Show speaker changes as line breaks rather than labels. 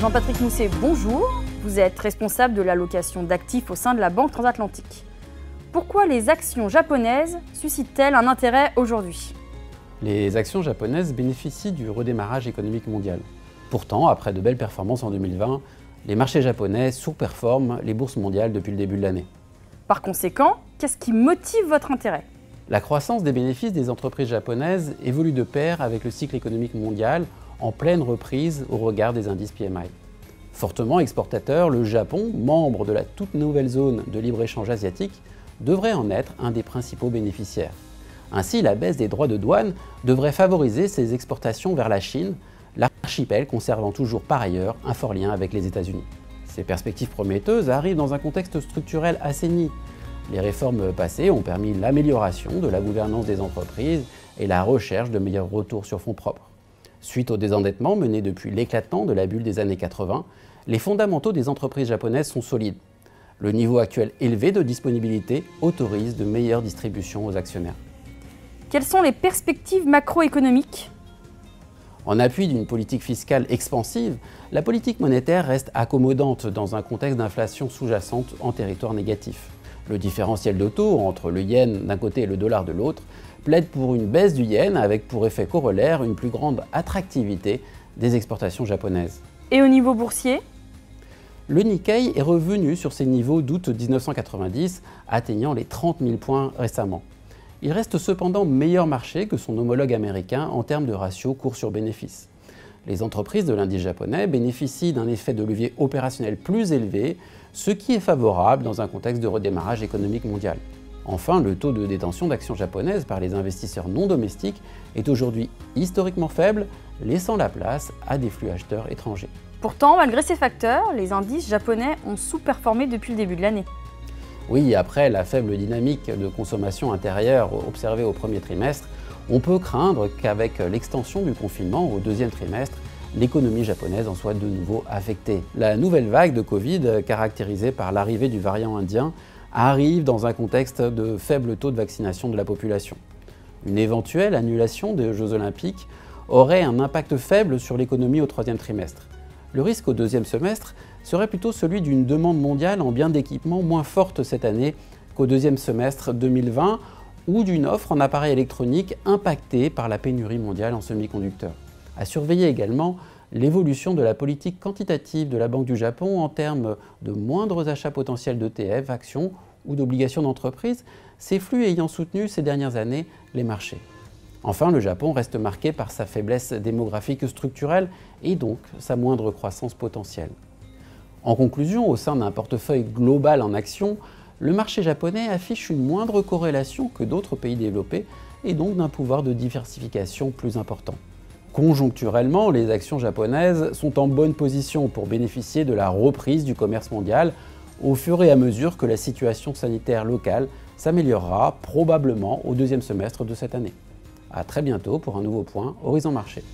Jean-Patrick Mousset, bonjour. Vous êtes responsable de l'allocation d'actifs au sein de la Banque Transatlantique. Pourquoi les actions japonaises suscitent-elles un intérêt aujourd'hui?
Les actions japonaises bénéficient du redémarrage économique mondial. Pourtant, après de belles performances en 2020, les marchés japonais sous-performent les bourses mondiales depuis le début de l'année.
Par conséquent, qu'est-ce qui motive votre intérêt?
La croissance des bénéfices des entreprises japonaises évolue de pair avec le cycle économique mondial en pleine reprise au regard des indices PMI. Fortement exportateur, le Japon, membre de la toute nouvelle zone de libre-échange asiatique, devrait en être un des principaux bénéficiaires. Ainsi, la baisse des droits de douane devrait favoriser ses exportations vers la Chine, l'archipel conservant toujours par ailleurs un fort lien avec les États-Unis. Ces perspectives prometteuses arrivent dans un contexte structurel assaini. Les réformes passées ont permis l'amélioration de la gouvernance des entreprises et la recherche de meilleurs retours sur fonds propres. Suite au désendettement mené depuis l'éclatement de la bulle des années 80, les fondamentaux des entreprises japonaises sont solides. Le niveau actuel élevé de disponibilité autorise de meilleures distributions aux actionnaires.
Quelles sont les perspectives macroéconomiques?
En appui d'une politique fiscale expansive, la politique monétaire reste accommodante dans un contexte d'inflation sous-jacente en territoire négatif. Le différentiel de taux entre le yen d'un côté et le dollar de l'autre plaide pour une baisse du yen avec pour effet corollaire une plus grande attractivité des exportations japonaises.
Et au niveau boursier?
Le Nikkei est revenu sur ses niveaux d'août 1990, atteignant les 30 000 points récemment. Il reste cependant meilleur marché que son homologue américain en termes de ratio cours sur bénéfice. Les entreprises de l'indice japonais bénéficient d'un effet de levier opérationnel plus élevé, ce qui est favorable dans un contexte de redémarrage économique mondial. Enfin, le taux de détention d'actions japonaises par les investisseurs non domestiques est aujourd'hui historiquement faible, laissant la place à des flux acheteurs étrangers.
Pourtant, malgré ces facteurs, les indices japonais ont sous-performé depuis le début de l'année.
Oui, après la faible dynamique de consommation intérieure observée au premier trimestre, on peut craindre qu'avec l'extension du confinement au deuxième trimestre, l'économie japonaise en soit de nouveau affectée. La nouvelle vague de Covid, caractérisée par l'arrivée du variant indien, arrive dans un contexte de faible taux de vaccination de la population. Une éventuelle annulation des Jeux Olympiques aurait un impact faible sur l'économie au troisième trimestre. Le risque au deuxième semestre serait plutôt celui d'une demande mondiale en biens d'équipement moins forte cette année qu'au deuxième semestre 2020 ou d'une offre en appareils électroniques impactée par la pénurie mondiale en semi-conducteurs. À surveiller également l'évolution de la politique quantitative de la Banque du Japon en termes de moindres achats potentiels d'ETF, actions ou d'obligations d'entreprise, ces flux ayant soutenu ces dernières années les marchés. Enfin, le Japon reste marqué par sa faiblesse démographique structurelle et donc sa moindre croissance potentielle. En conclusion, au sein d'un portefeuille global en actions, le marché japonais affiche une moindre corrélation que d'autres pays développés et donc d'un pouvoir de diversification plus important. Conjoncturellement, les actions japonaises sont en bonne position pour bénéficier de la reprise du commerce mondial au fur et à mesure que la situation sanitaire locale s'améliorera probablement au deuxième semestre de cette année. À très bientôt pour un nouveau point Horizon Marché.